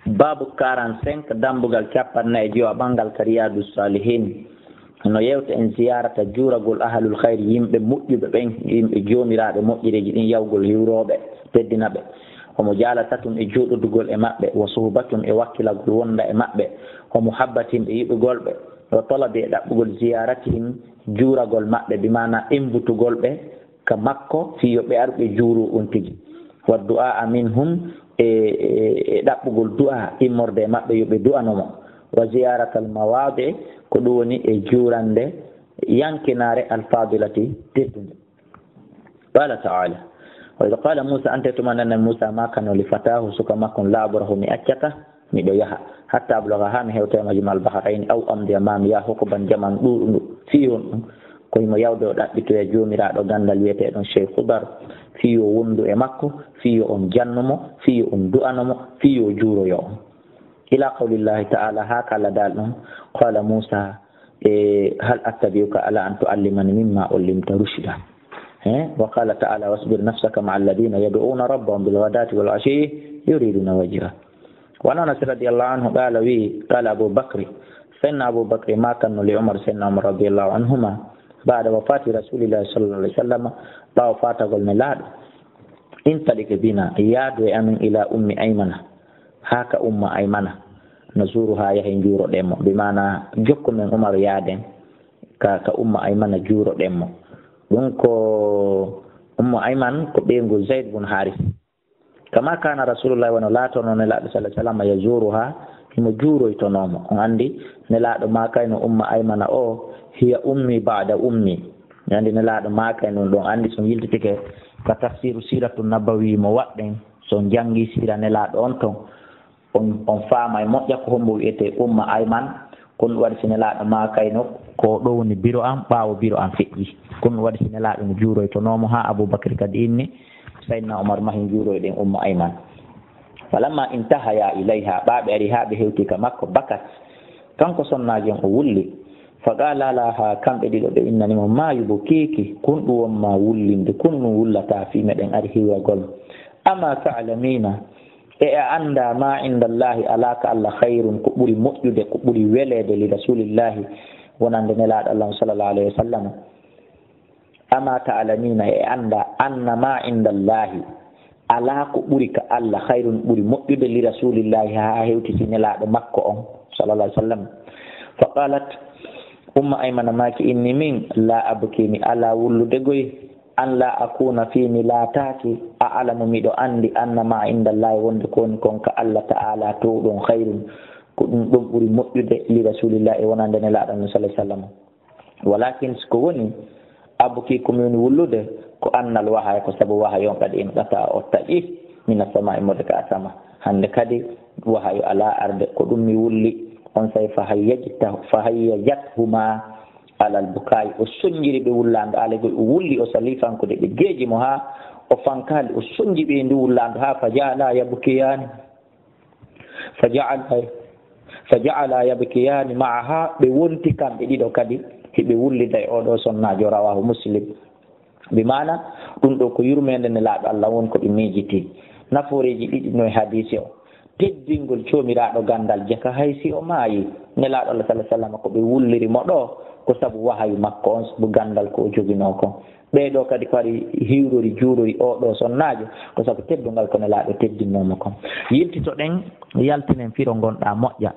babu 45 dambugal capanna e jowa ɓangal ka riyadu salihin no yewta en ziyarata juuragol ahlul hayri yimɓe moƴƴuɓe ɓen yimɓe joomiraɓe moƴƴireji ɗin yawgol hiwroɓe teddinaɓe homo jaalata tum e juuɗodugol e maɓɓe wo suhbatum e wakkilagol wonda e maɓɓe homo habbatim e yiɓugol ɓe o tolabi e ɗaɓɓugol ziyaratihim juuragol maɓɓe bimana imbutugol ɓe ka makko fiyo ɓe arɓe juuru on tigi wa du'a minhum e ɗaɓɓugol du'a immorde e maɓɓe yoɓe du'anomo wa ziyaratal mawade ko ɗum woni e juurande yankinare alfadilati teddude qala taala wa ida qala Musa ante tumanana Musa makano li fatahu suka makkon laaburahu mi accata miɗo yaha hatta ablaga ha mi hewta majmal bahrain aw amdi amami ya hukuban jaman ɗuɗu fiyon ɗum koyemo yawde o ɗaɓɓitoya joomiraɗo gandal wiyeteɗon cheikh Khudar fiyo wondu e makko fiyo on jannumo fiyo on du'anomo fiyo juuroyo on ila qawlillahi ta'ala ha kala dal ɗon qala Musa hal attabi'uka ala an tu'allimani mimma ullimta rushda wa qala ta'ala wasbir nafsaka ma'a alladhina yad'una rabbahum bil ghadati wal 'ashiyyi yuriduna wajha wa Anas radiyallahu anhu qala Abu Bakr sayyidina Abu Bakr ma kana li Umar sayyidina Umar radiyallahu anhuma بعد وفاة رسول الله صلى الله عليه وسلم با وفاة قلنا لا انطلق بنا اياد وامن الى ام ايمنه هاك ام ايمنه نزورها يهين جورو ديمو بمعنى جوكو من عمر يادن ka ام ايمنه جورو ديمو دونك ام ايمن ko beengo zaid bin haris kama kana rasulullah wa la tono ne la sallallahu alaihi wasallam yazuruha himo juro itonomo on andi ne laado makayno umma aymana o hiya ummi ba'da ummi yandi ne laado makayno don andi so yiltitike ka tafsiru siratun nabawi mo wadden so jangi sira ne laado on ton on faama e moƴƴa ko hombo wi'ete umma ayman kon wadi sine laado makayno ko do woni biro am baawo biro am feƴƴi kon wadi sine laado no juro itonomo ha abubakar kadi inni sayyidina umar mahin juro den umma ayman falamma intahaya ilayha baaɓe ari haa ɓe hewti ka makko bakat kanko sonnajon o wulli faqala laha kamɓe ɗiɗo ɓe innanimo ma yubo keeki kun ɗum wonma wullinde kun ɗum wullata fi meɗen ari hiwagol ama ta'lamina e a anda ma indallahi alaka allah hayrun ko ɓuri moƴƴude ko ɓuri welede li rasulillahi wonande nelaɗo allah sallallahu alayhi wa sallam ama ta'lamina e anda anna ma indallahi ala ko ɓuri ka Allah hayrun ɓuri moƴƴude li rasulillahi ha hewtiti nelaɗo makko on sallallahu alaihi wasallam fa qalat umma aymana maki inni min la abki mi ala wullude goy an la akuna fi mi lataki a alamu miɗo andi anna ma indallahi wonde koni kon ka Allah ta'ala to ɗon hayrun ko ɗum ɗon ɓuri moƴƴude li rasulillahi wonande nelaɗo sallallahu alaihi wasallam walakin ko woni abki ko min wullude ko annal wahay ko sabu wahay on kadi en ɗata o taƴi mina sama e mode ka sama hande kadi wahayo ala arde ko ɗum mi wulli on say fahayyajat-huma alal bukai o soñjiri ɓe wullando alego o wulli o salifankude ɓe geeji mo ha o fankali o soñji ɓe ndi wullando ha faja'ala yabkiyani ma'aha ɓe wonti kamɓe ɗiɗo kadi hiɓe wullida e oɗo sonnajo rawahu muslim bimana ɗum ɗo ko yurmede ne laaɗo Allah won ko ɗi miijiti nafooreji ɗiɗi no e hadisi o teddingol coomiraɗo gandal jaka haysi o maayi ne laaɗo Allah sallallahu alaihi wasallam ko ɓe wulliri mo ɗo ko sabu wahayu makko on sabu gandal ko o jogino ko ɓeɗo kadi ko waɗi hiwrori juurori oɗo sonnajo ko sabu teddungal ko ne laaɗo teddinnomo ko yiltito ɗen yaltinen firo gonɗa moƴƴa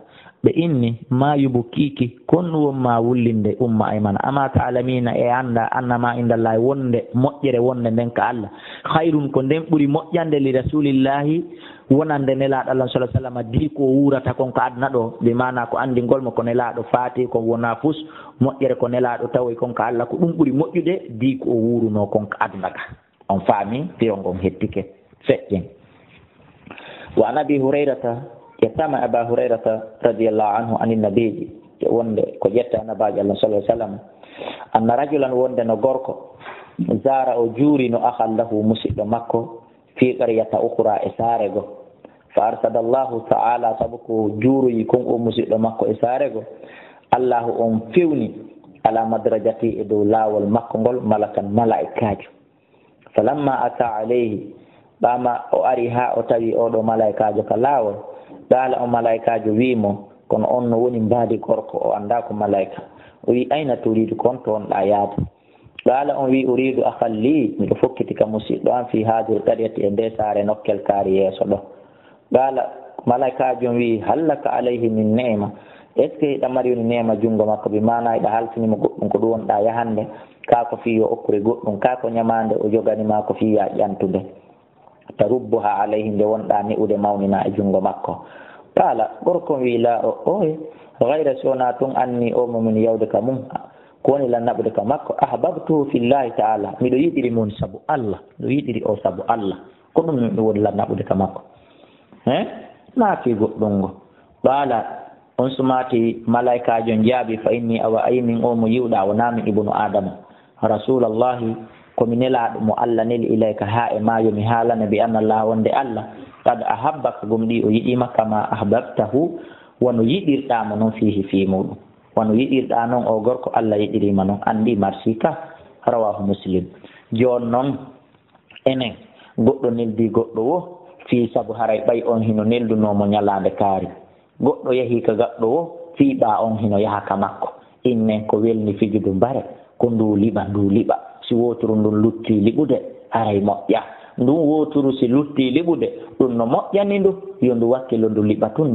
ɓe inni ma yubu kiiki kon ɗum wonma wullinde umma aymana ama ta'lamina e anda annama indallahi wonde moƴƴere wonde nden ka Allah hayrun ko nden ɓuri moƴƴande li rasulillahi wonande nelaɗo Allah sallallahu alaihi wasallam di ko wurata kon ko adna ɗo ɓe mana ko andi ngolmo ko nelaɗo faati ko wona fus moƴƴere ko nelaɗo tawoy kon ko Allah ko ɗum ɓuri moƴƴude di ko wuruno kon ko adna ka on faami fiyo ngon hettike feƴƴen wa nabi hurayrata يتامى أبا هريرة رضي الله عنه عن النبي وند كجت أنا باج الله صلى الله عليه وسلم أن رجلا وند نغوركو زار أجوري أخا له مسجد مكة في قرية أخرى إسارغو فأرسل الله تعالى سبكو جوري يكون مسجد مكة إسارغو الله فيوني على مدرجتي إدو لا والمكة ملكا ملائكة فلما أتى عليه بما أريها أتبي أودو ملائكة كلاو qala o malaikajo wiimo kono on no woni mbaadi gorko o annda ko malaika o wi ayna turiidu kon to wonɗa yaade qala on wi uridu akhal li miɗo fokkiti ka musidɗo an fi hadir qaryati e nde saare nokkel kaari yeeso ɗo qala malaikajo wi hallaka alayhi min neema est ce que hiɗa mari woni neema junngo makko bi mana hiɗa halfinimo goɗɗum ko ɗum wonɗa yahande ka ko fi yo okkure goɗɗum ka ko ñamande o joganima ko fi ya ƴantude tarubbuha alayhi nde wonɗa ni'ude mawnina e junngo makko qala gorko wi la o gayra sona tun anni o momin yawde ka mum ko woni lannaɓude ka makko ahbabtuhu fillahi taala miɗo yiɗiri mon sabu allah miɗo yiɗiri o sabu allah ko ɗum miɗo woni lannaɓude ka makko naafi goɗɗum ngo qala on sumati malaikajo jaabi fa inni awa aymin o mo yiwɗa wonami ibnu adama rasulallahi komi nelaɗo mo allah neli ilayka ha e maayo mi haalana bi anna allah wonde allah kad ahabbaka gom ɗi o yiɗima kama ahbabtahu wono yiɗirɗamo noon fihi fi muɗum wono yiɗirɗa noon o gorko allah yiɗirima noon andi marsi ka rawahu muslim joni noon enen goɗɗo neldi goɗɗo wo fi saabu haray ɓay on hino neldunomo ñalade kaari goɗɗo yehi ka gaɗɗo wo fiiɓa on hino yaha ka makko innen ko welni fijudu mbare ko ndu liɓa si woturu ndun lutti liɓude haray moƴƴa ndun woturu si lutti liɓude ɗum no moƴƴani ndu yo ndu wakkilo ndu liɓa tun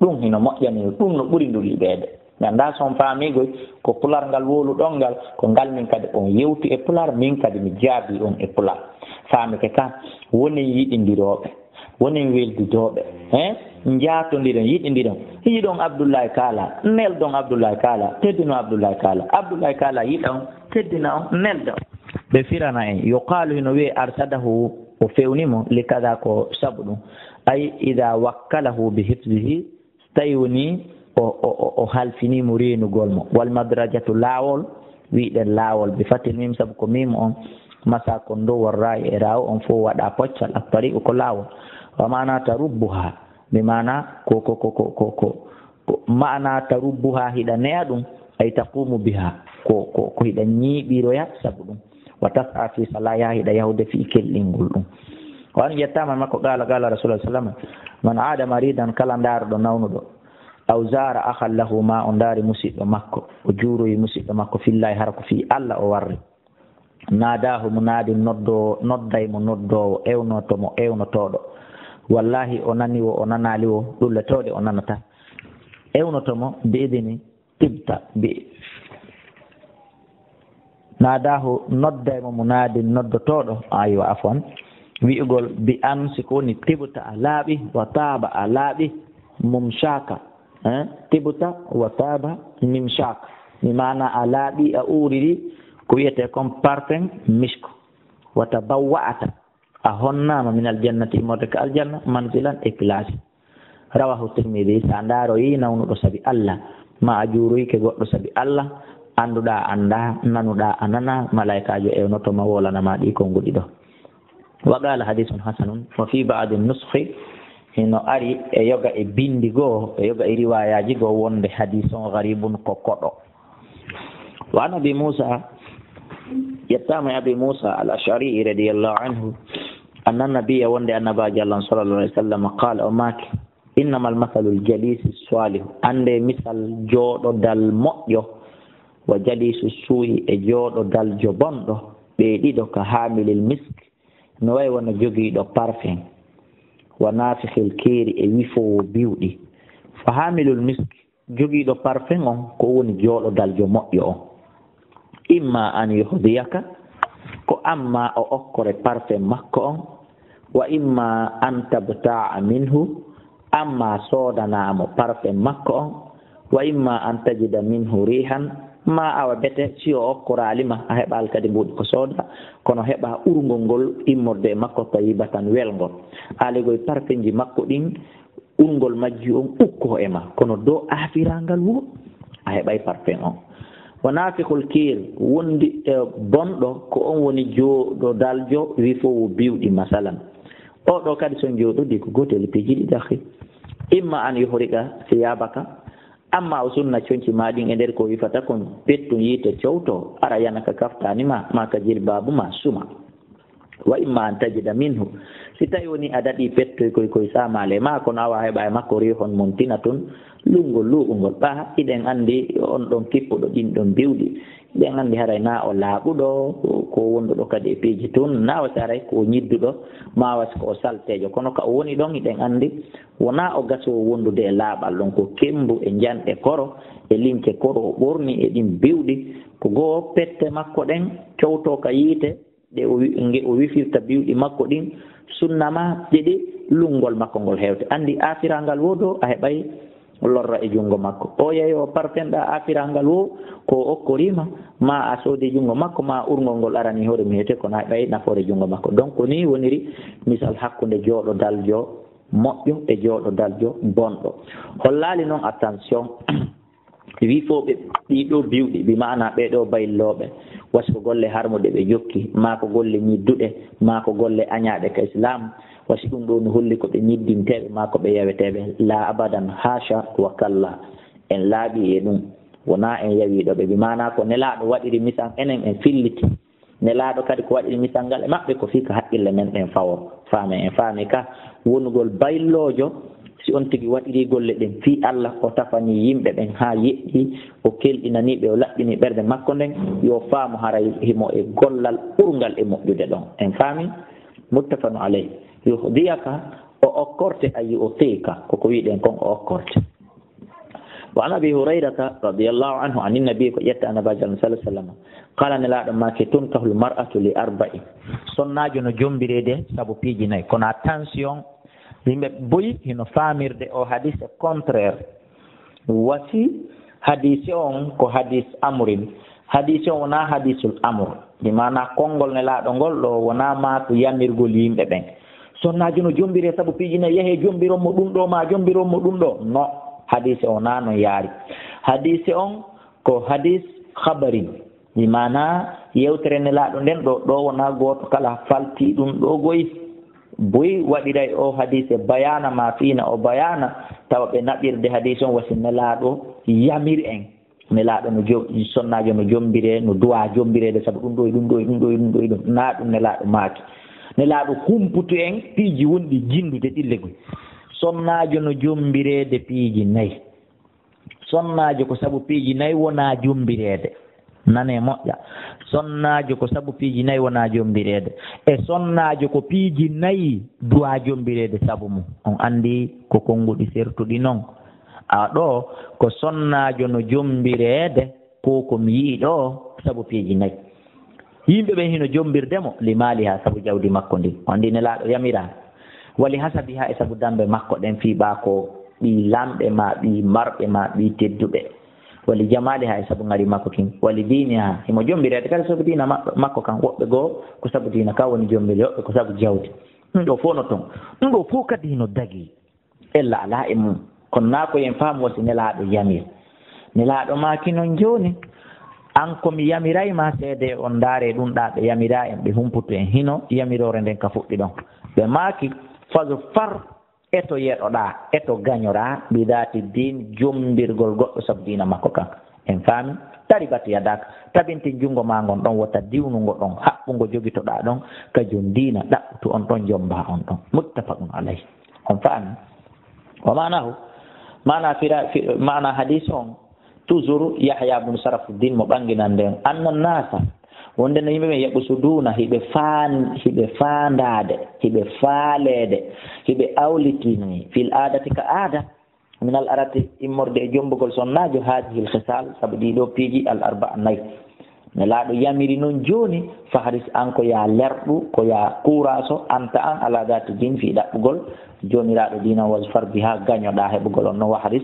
ɗum hino moƴƴani ndu ɗum no ɓuri ndu liɓede ganda son faamigoy ko pular ngal woluɗon ngal ko ngal min kadi on yewti e pular min kadi mi jaabi on e pular faamike kan wonen yiɗidiroɓe wonen weldidoɓe jaatodiren yiɗidiren yiɗon abdoullahi kala neldon abdoullahi kala teddino abdoullahi kala yiɗa on teddina on nelda on ɓe firana en yuqalu hino wiye arsadahu o fewnimo li kada ko sabu ɗum ay ida wakkalahu bi hifdihi tawi woni o halfinimo renugol mo wal madrajatu laawol wiɗen laawol bi fatil mim sabu ko mimo on masa ko dow warrayi e raw on fof waɗa poccal a tariqu ko laawol wa mana tarubbuha mi mana ko mana tarubbuha hiɗa neya ɗum ay taqumu biha ko hiɗa ñiiɓiroya sabu ɗum wa tas'a fi salaya hiɗa yahude fi kelɗingol ɗum wani yettama makko qala rasulullah sallam man aada maridan kala ndaruɗo nawnuɗo aw zara akhal lahu ma o ndaari musidɗo makko o juuroyi musidɗo makko fillahi hara ko fi allah o warri nadahu munadi nodday mo noddowo ewnotomo ewnotoɗo wallahi o nani wo o nanali wo ɗulletoɗe o nanata ewnotomo biidini tibta nadahu noddaymo munadi noddotoɗo aywa afwan wi'ugol bi an siko woni tibta a laaɓi wa taaba a laaɓi mumshaka tibta wa taaba mimshaka mi mana a laaɓi a uriri ko wiyete comme parfum misko wata bawwa'ata a honnama min aljannati immorde ka aljanna manzilan e place rawahu tirmidi sa ndaroyi nawnuɗo saabi allah ma a juuroyke goɗɗo saabi allah annduɗa anda nanuɗa a nana malaikajo ewnotoma wolanama ɗi konguɗi ɗo wa qala hadisun hasanun wa fi ba'di nuskhi hino ari e yoga e bindi goo e yoga e riwayaji goo wonde hadison garibun ko koɗo wa an abi musa yettama e abi musa al ashari radiallahu anhu anna nabiya wonde annabaji allah sallallahu alaihi wasallam qala o maki innama al mathalu al jalisi salihu ande misal jooɗodal moƴƴo wa jalisu suuyi e jooɗodal bonɗo ɓe ɗiɗo ka hamilil misk no wayi wona jogiiɗo parfum wa nafikhil keeri e wifowo biwɗi fa hamilul misk jogiiɗo parfum on ko woni jooɗodal moƴƴo on imma an yuhdiyaka ko amma o okkore parfum makko on wa imma an tabta'a minhu amma soodanamo parfum makko on wa imma an tajida minhu rihan ma awa bete si o okkoralima a heɓal kadi mbuɗi ko sooda kono heɓa urgol ngol immorde makko tayibatan welngol aligoye parfum ji makko ɗin urgol majji on ukko e ma kono dow afirangal wo a heɓay parfum on wa nafikhul kir wondi bonɗo ko on woni jooɗodaljo wifowo biwɗi masalan oɗo kadi son jooɗodi ko gotel piiji ɗiɗi ahi imma an yuhrika siyabaka amma o sunna coñci maɗin e nder ko wifata kon pettum yiite cowto ara yana ka kaftanima ma ka jilbabu ma suma wa imma an tajida minhu si tawi woni a daɗi pettoy koye samale ma kono awa heɓa e makko rihon muntinatun lungol luɓugol ɓa iɗen anndi on ɗon kippuɗo ɗin ɗon biwɗi iɗen anndi haray na o laaɓuɗo ko wonduɗo kadi e piiji tun na wasi haray ko ñidduɗo ma wasi ko o saltejo kono ka o woni ɗon iɗen anndi wona o gasowo wondude e laaɓal ɗon ko kembu e janɗe koro e linke koro o ɓorni e ɗin biwɗi ko goo pette makko ɗen cowto ka yiite ɗe o wifirta biwɗi makko ɗin sunnama ɗiɗi lungol makko ngol hewte anndi afirangal wo do a heɓay lorra e junngo makko o yeeyo partenɗa afirangal wo ko okkorima ma a soodi junngo makko ma urngol ngol arani hoore mi hete kono heɓay nafoore junngo makko donc ni woniri misal hakkunde jooɗo daljo moƴƴo e jooɗo daljo bonɗo hollaali noon attention wifoɓe ɗiɗo biwɗi bi mana ɓeɗo baylloɓe wasko golle harmude ɓe jokki ma ko golle ñidduɗe ma ko golle añaɗe ka islam wasi ɗum ɗo no holli ko ɓe ñiddinteɓe ma ko ɓe yaweteɓe la abadan hasha wa kalla en laaɓi e ɗum wona en yawiɗoɓe bi mana ko nelaɗo waɗiri misan enen en filliti nelaɗo kadi ko waɗiri misal ngal e maɓɓe ko fii ko haqqille men ɗen fawo faame en faami ka wonugol baylojo si on tigi waɗiri golle ɗen fii Allah o tafani yimɓe ɓen ha yeɗɗi o kelɗinaniɓe o laɓɓini ɓerde makko nden yo faamu haray himo e gollal ɓurgal e moƴƴude ɗon en faami muttafanu alayh yuhdiyaka o okkorte a yu'tika koko wiɗen kon o okkorte wa an abi hurayrata radiallahu anhu ani nabi ko ƴetta annabajo allah sallah sallam qala nelaɗo make tunkahul mar'atu li arba'i sonnajo no jombirede saabu piiji nayyi kono attention yimɓe boyi hino faamirde o hadise contraire wasi hadise on ko hadis amrin hadise on wona hadisul amr mi mana konngol nelaɗo ngol ɗo wona ma ko yamirgol yimɓe ɓen sonnajo no jombire saabu piiji nayyi yeehe jombironmo ɗum ɗo ma jombironmo ɗum ɗo no hadise o na no yaari hadise on ko hadis khabari mi mana yewtere nelaɗo nden ɗo wona goto kala falti ɗum ɗo goyi boyi waɗiray o hadise bayana ma fiina o bayana tawa ɓe naɓirde hadise on wasi nelaɗo yamir en nelaɗo no sonnajo no jombire no duwa jombirede saabu ɗum ɗo e ɗum ɗo e ɗum ɗo e ɗum ɗo e ɗum na ɗum nelaɗo maaki nelaɗo humputu en piiji wonɗi jindude ɗillegoy sonnajo no jombirede piiji nayyi sonnajo ko saabu piiji nayyi wona jombirede nane moƴƴa sonnajo ko saabu piiji nayyi wona jombirede e sonnajo ko piiji nayyi duwa jombirede saabu mum on andi ko konnguɗi sertuɗi noon a ɗo ko sonnajo no jombirede ko komi yii ɗo saabu piiji nayyi yimɓe ɓen hino jombirdemo limali ha saabu jawdi makko ndi o andi nelaɗo yamirani wali hasabi ha e saabu dambe makko ɗen fiiɓa ko ɓi lamɓe ma ɓi marɓe ma ɓi tedduɓe wali jamali ha e saabu ngari makko kin wali dini ha himo jombirede kadi saabu dina makko kan woɓɓe goo ko saabu dina ka woni jombiri woɓɓe ko saabu jawdi ɗum ɗo fof no toon ɗum ɗo fof kadi hino dagi ella ala e mum kono na ko yen faamu wasi nelaɗo yamir nelaɗo maki noon joni an komi yamirayma seede on ndaare ɗum ɗa ɓe yamira en ɓe humputu en hino yamirore nden ka fuɗɗi ɗon ɓe maaki faso far eto yeɗoɗa eto gañora ɓidati din jombirgol goɗɗo saabu dina makko kan en faami tari batu yadaka tabinti junngo ma ngon ɗon wota diwnugo ɗon haɓɓugo jogitoɗa ɗon ka jom dina ɗaɓɓutu on ɗon jomba on ɗon muttafaqun alayhi on faami wa manahu mana hadis on toujours yahya bnu sarafuddin mo ɓanginan nden anna nasa wonde no yimɓe ɓen yaɓusuduna hiɓe fandade hiɓe faalede hiɓe awlitini fil adati ka aada min al arati immorde e jombugol sonnajo hadihil hisal saabu ɗiɗo piiji al arba'a nayyi nelaɗo yamiri noon joni faharis an ko ya lerɗu ko ya kuraso anta an ala dati din fi ɗaɓɓugol jomiraɗo dina was farbi ha gañoɗa heɓugol on no waharis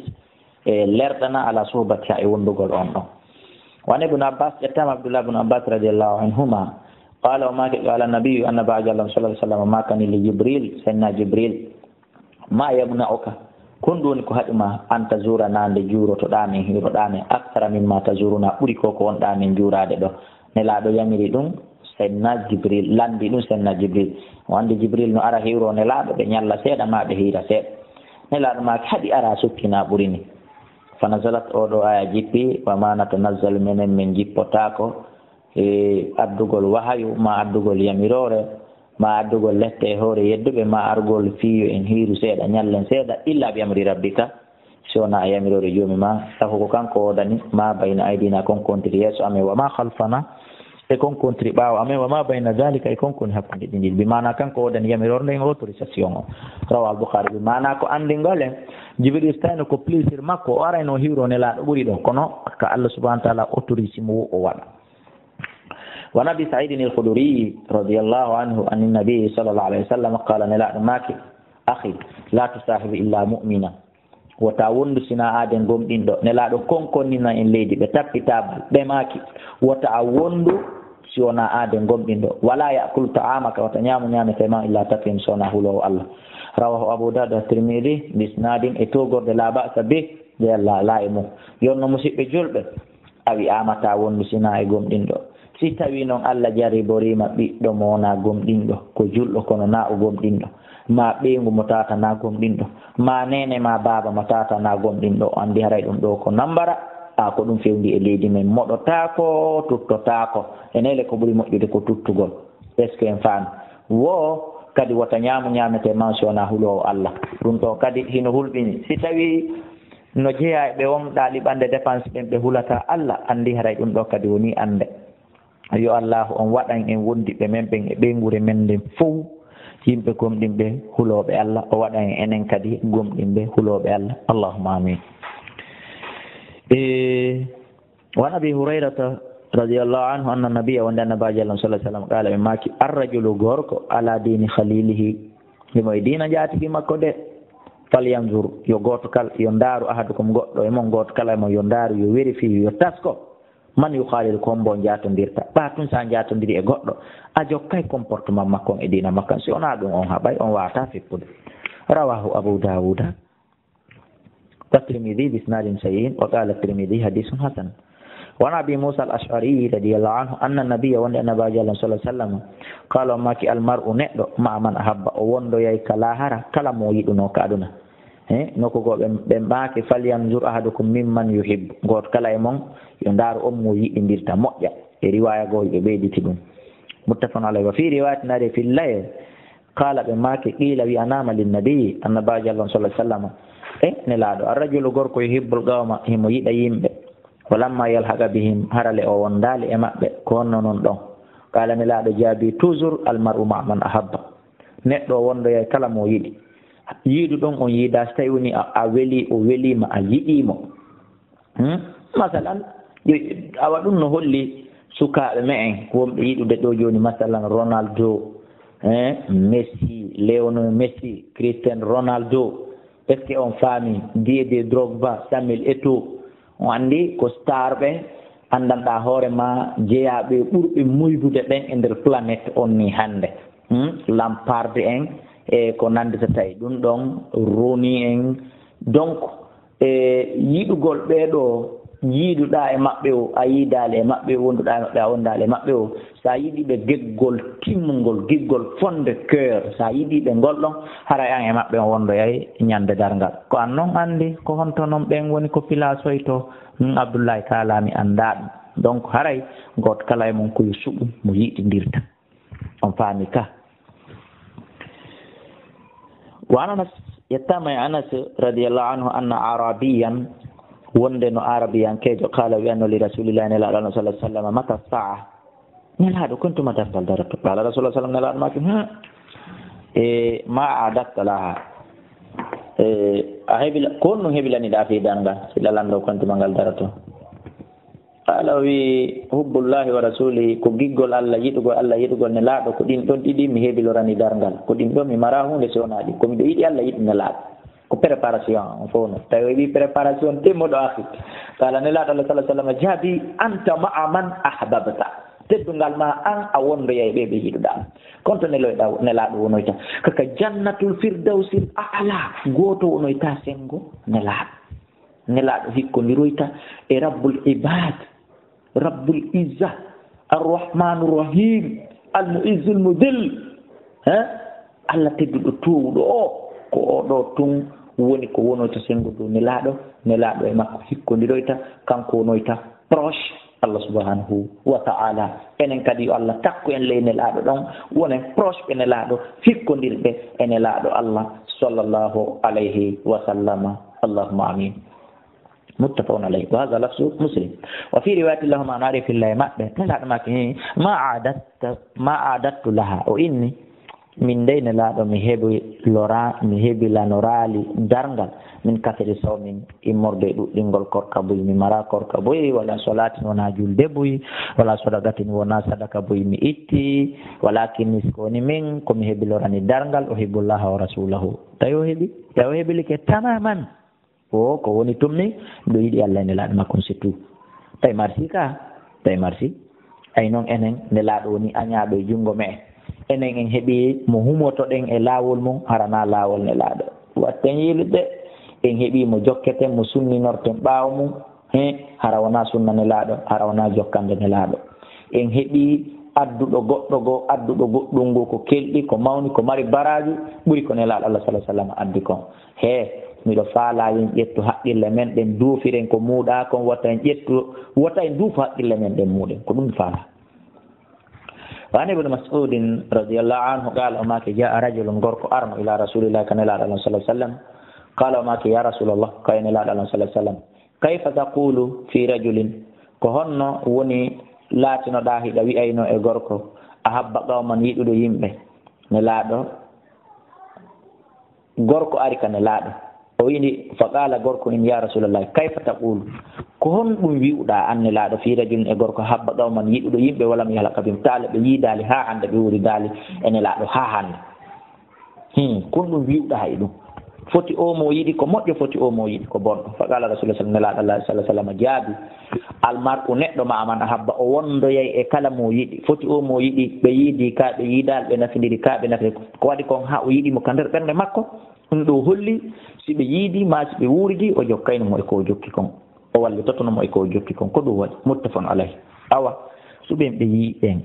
e lerɗana ala sohbati ha e wondugol on ɗon وعن ابن عباس يتم عبد الله بن عباس رضي الله عنهما قال وما قال النبي أن بعد الله صلى الله عليه وسلم ما كان لجبريل سيدنا جبريل ما يمنعك كن دونك هدما أن تزورنا عند جورو تدامي هيرو دامي أكثر مما تزورنا أريكو كون دامي جورا دو نلا دو يمري دون سيدنا جبريل لاندي دون سيدنا جبريل وعند جبريل نو أرى هيرو نلا دو بنيالا سيدا ما بهيرا سيد نلا دو ما كهدي أرى سكينا بريني فنزلت أودو آية جيبي وما نتنزل من جيبوتاكو أبدوغل وحيو ما أبدوغل يميروري ma addugol lette e hoore yedduɓe ma argol fiyo en hiiru seeɗa ñallen seeɗa illa bi amri rabbika sowona a yamirore joomi ma sako ko kanko wodani ma bayna aydina kon kontiri yeeso amen wa ma halfana e kon kontiri ɓaawo amen wa ma bayna dalika e kon koni hakkude ɗiɗi bi mana kanko wodani yamirorde en autorisation o rawa al-Bukhari bi mana ko andingol en Jibril tawno ko plaisir makko o arayno hiwro nelaɗo ɓuri ɗo kono ka Allah subhanahu wa ta'ala autorise mo o waɗa wa nabi Sa'id al-Khudri radiyallahu anhu an nabi sallallahu alayhi wa sallam qala nelaɗo maki akhi la tusahibu illa mu'mina wota wondu sina aden gomɗinɗo nelaɗo konkonnina en leydi ɓe tappitaabal ɓe maki wota a wondu si wona aden gomɗinɗo wala yakulu ta'amaka wata ñaamu ñaamete ma illa takin sona hulowo Allah rawahu Abu Dawud at-Tirmidhi bisnadin e togorde la ba'sa be de Allah la e mum yonno musidɓe julɓe a wi'amata wondu sina e gomɗinɗo si tawi noon Allah jariborima ɓiɗɗo mo wona gomɗinɗo ko julɗo kono na o gomɗinɗo ma ɓeyngu mo tata na gomɗinɗo ma nene ma baba mo tata na gomɗinɗo o andi haray ɗum ɗo ko nambara a ko ɗum fewndi e leydi men moɗotako tuttotako enele ko ɓuri moƴƴude ko tuttugol est ce que en faami wo kadi wota ñaamu ñaamete mensiona hulowo Allah ɗum ɗo kadi hino hulɓini si tawi no jeeya ɓe wonɗa liɓande dépense ɓen ɓe hulata Allah andi haray ɗum ɗo kadi woni ande yo Allahu on waɗan en wondiɓe men ɓen e ɓeygure men nden fof yimɓe gomɗinɓe huloɓe Allah o waɗa en enen kadi gomɗinɓe huloɓe Allah allahumma amin وعن أبي هريرة رضي الله عنه أن النبي وأن النبي صلى الله عليه وسلم قال ماكي الرجل غورك على دين خليله لما يدين جاتي في مكة فلينظر يغوت كال يندار أحدكم غوت يمون غوت كال يمون يندار يويري فيه يتاسكو man yukhalilu kombo jatondirta batun sa jatondiri e goddo a jokkay comportement makko e dina makko si ona dum on habay on wata fippude rawahu Abu Dawud wa Tirmidhi bi isnadin sahih wa qala Tirmidhi hadithun hasan wa Abi Musa al-Ash'ari radiyallahu anhu anna nabiyya wa nabiy sallallahu alaihi wasallam qala maki al-mar'u neddo ma man ahabba o wondo yai kala hara kala mo yiduno ka aduna noko goɓe ɓe mbaake falyanzur ahadukum mimman yuhibbu goto kala e mon yo ndaaru on mo yiɗindirta moƴƴa e riwaya goo ɓe ɓeyditi ɗum muttafaqun alayhi wa fi riwayati nare fi layl qala ɓe mbaake qila wi anama linnabiyi annabaji Allah sallallahu alaihi wasallam nelaaɗo arrajulu gorko yuhibbul qawma himo yiɗa yimɓe walamma yalhaqa bihim harale o wondaali e maɓɓe ko honno noon ɗon qala nelaaɗo jaabi toujours almar'u ma man ahabba neɗɗo o wondoya kala mo yiɗi yiidu ɗon on yiida so tawi woni a weli o welima a yiɗimo masalan awa ɗum no holli sukaɓe me en wonɓe yiɗude ɗo joni masalan Ronaldo Messi Lionel Messi Cristiano Ronaldo est ce que on faami Didier Drogba Samuel Eto'o on andi ko star ɓe andanɗa hoorema jeeyaɓe ɓurɓe moydude ɓen e nder planète on ni hande Lampard en e ko nandita tawi ɗum ɗon Rooney en donc yiɗugol ɓeeɗo yiiduɗa e maɓɓe o a yiidali e maɓɓe wonduɗa e maɓɓe a wondali e maɓɓe o sa yiɗiɓe geggol timmugol giggol fonde cœur sa yiɗiɓe ngol ɗon haray an e maɓɓe o wondoyay ñande dargal ko an noon andi ko honto noon ɓen woni ko pilasoy to Abdoullahi kalami anda ɗum donc haray goto kala e mon koyo suɓum mo yiɗidirta on faami ka wa Anas yettama e Anas radiyallahu anhu anna arabiyan wonde no arabiyan kejo qala wi anno li rasulillahi nelaɗo Allah sallallahu alaihi wasallam mata sa'a nelaɗo kontuma dartal darato qala rasulullah sallallahu alaihi wasallam nelaɗo ma adatta laha a hebila konno hebilani ɗa fi danga silalando kontuma ngal darato qala wi hubbullahi wa rasuli ko giggol Allah yiɗugol nelaɗo ko ɗin ɗon ɗiɗi mi hebilorani dargal ko ɗin ɗon mi mara hunde sonaɗi ko miɗo yiɗi Allah yiɗi nelaɗo ko préparation on fof no tawi wi préparation temmoɗo akhi kala nelaɗo Allah sallallahu alaihi wasallam jaabi anta ma'a man ahbabta teddungal ma an a wondoya e ɓe yiɗuɗa konto neloyɗa nelaɗo wonoyta kaka jannatul firdausil a'la goto wonoyta sengo nelaɗo hikkodiroyta e rabbul ibad rabbul izza arrahmanur rahim almuizzul mudil Allah tedduɗo towuɗo o ko oɗo tun woni ko wonoyta sengo dow nelaɗo e makko hikkodiroyta kanko wonoyta proche Allah subhanahu wa ta'ala. Enen kadi Allah takku en ley nelaaɗo ɗon wonen proche ɓe nelaaɗo fikkondirɓe e nelaaɗo Allah sallllahu alayhi wa sallama. Allahumma amin. muttafaqun alayhi wa hadha lafzu Muslim. Wa fi riwayati lahum an ari fillahi maɓɓe nelaaɗo make ma adattu laha o inni min dey nelaaɗo mi heɓi lanoraali darngal min kafiri sawmin immorde ɗuɗɗingol korka boyi mi mara korka boyi wala solatin wona julde boyi wala sadakatin wona sadaka boyi mi itti walakin miskoni min komi heɓi lorani darngal o hibbullaha wa rasulahu tawi o heɓi like tamaman o ko woni tumni ɗo yiɗi Allah e nelaaɗo makko surtout tawi marsi ay noon enen nelaaɗo woni añaaɗo e junngo me enen en heɓi mo humotoɗen e laawol mum harana laawol nelaaɗo watten yilude en heɓi mo jokketen mo sunninorten ɓaawo mum hara wona sunna nelaaɗo hara wona jokkande nelaaɗo en heɓi adduɗo goɗɗum ngu ko kelɗi ko mawni ko mari baraju ɓuri ko nelaaɗo Allah sallallahu alaihi wasallam addi kon miɗo faala en ƴettu haqqille men ɗen duufiren ko muuɗa kon wata en duufa haqqille men ɗen muɗen ko ɗum faala. وعن ابن مسعود رضي الله عنه قال أماك جاء رجل غرق أرم إلى رسول الله كان لا صلى الله عليه وسلم قال أماك يا رسول الله كان لا صلى الله عليه وسلم كيف تقول في رجل كهن وني لا تناداه دوي أينو غرق أحب قوما يدو يمبه نلادو غرق أريك نلادو ويني فقال غرق إن يا رسول الله كيف تقول كهن بيودا أن نلادو في رجل غرق أحب قوما يدو يمبه ولم يهلك بهم تعالى بيدالي ها عند بيوري دالي أن نلادو ها عند كن بيودا هيدو foti o mo yiɗi ko moƴƴo foti o mo yiɗi ko bonɗo fa qala rasulullah sallallahu alaihi wasallam jaabi almar'u neɗɗo ma amana habba o wondoyay e kala mo yiɗi foti o mo yiɗi ɓe yiidi ka ɓe yiidal ɓe nafidiri ka ɓe nafidiri ko waɗi kon ha o yiɗi mo ka nder ɓernde makko ɗum ɗo holli si ɓe yiidi ma si ɓe wuridi o jokkayno mo e ko jokki kon o wallitotono mo e ko jokki kon ko ɗum waɗi muttafaqun alayhi. Awa suɓen ɓe yiiɗen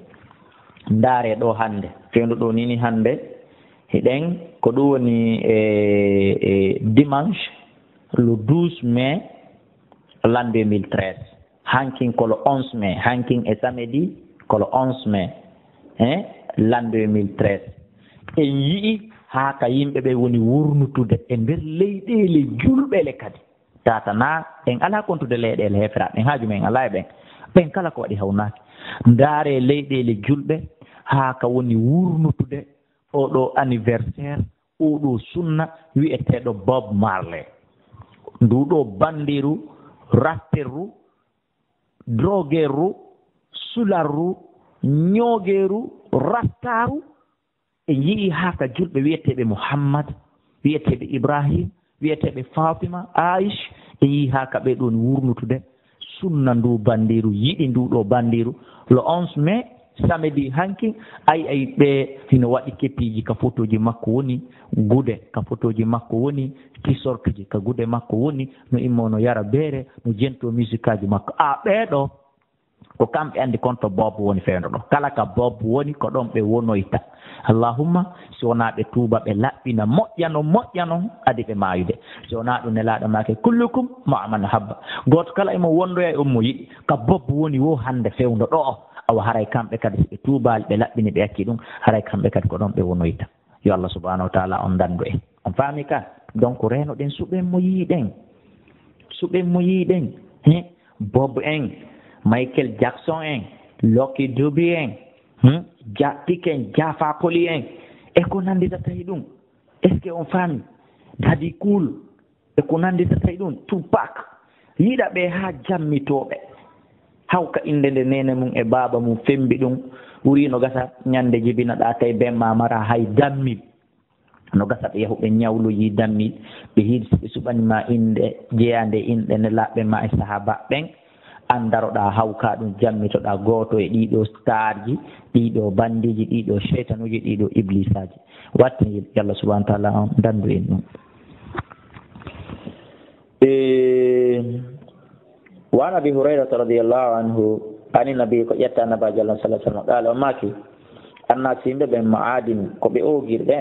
ndaare ɗo hannde fendu ɗo nini hannde hiɗen ko ɗum woni dimanche le 12 mai l'an 2013 hankin ko le 11 mai hankin e samedi ko le 11 mai l'an 2013 en yii haa ka yimɓe ɓe woni wurnutude e nder leyɗeele julɓele kadi tatana en ala kontude leyɗeele heferaɓe en haaju men ala e ɓen kala ko waɗi hawnaaki ndaare leyɗeele julɓe haa ka woni wurnutude oɗo anniversaire oɗo sunna wi'eteɗo Bob Marley nduɗo bandiru rapperu drogueru sularru ñoogeru rastaru e yii haka julɓe wi'eteɓe Muhammad wi'eteɓe Ibrahim wi'eteɓe Fatima Aish e yii haka ɓe ɗon wurnutude sunna ndu bandiru yiɗi nduɗo bandiru le 11 mai samedi hanki ay ɓe hino waɗi keppiji ka photoji makko woni gude ka photoji makko woni tisortuji ka gude makko woni no immono yara beere no jento musique aji makko ɓeeɗo ko kamɓe andi konto Bob woni feendo ɗo kala ka Bob woni ko ɗon ɓe wonoyta allahumma si wona ɓe tuuba ɓe laɓɓina moƴƴa noon adi ɓe maayude si wona ɗum nelaaɗo make kullukum mu'man habba goto kala emo wondoya e mo yiɗi ka Bob woni wo hande fewndo ɗo o awa haray kamɓe kadi so ɓe tuubali ɓe laɓɓini ɓe acci ɗum haray kamɓe kadi ko ɗon ɓe wonoyta yo Allah subhanahu wa taala on dandu en on faami ka donc reno ɗen suɓen mo yiiɗen Bob en Michael Jackson en Lucky Dube en Jatik en Jaffa Koli en e ko nanditata e ɗum est ce que on faami Daddy Cool e ko nanditata e ɗum Tupac yiɗa ɓe ha jammitoɓe hawka inde nde nene mum e baaba mum fembi ɗum ɓuri no gasa ñande jibinaɗa tawi bemma mara hay dammil no gasa ɓe yahuɓe ñawluyi dammil ɓe hiidi so ɓe suɓanima inde jeyande inɗe ne laɓɓe ma e sahaba ɓen andaroɗa hawka ɗum jammitoɗa goto e ɗiɗo star ji ɗiɗo bandiji ɗiɗo cheytanuji ɗiɗo iblisaji watte Allah subahana wa taala on dandu en ɗum. وعن ابي هريره رضي الله عنه عن النبي يتا نبا صلى الله عليه وسلم قال ماكي الناس يمبه معادن كوبي اوغيرده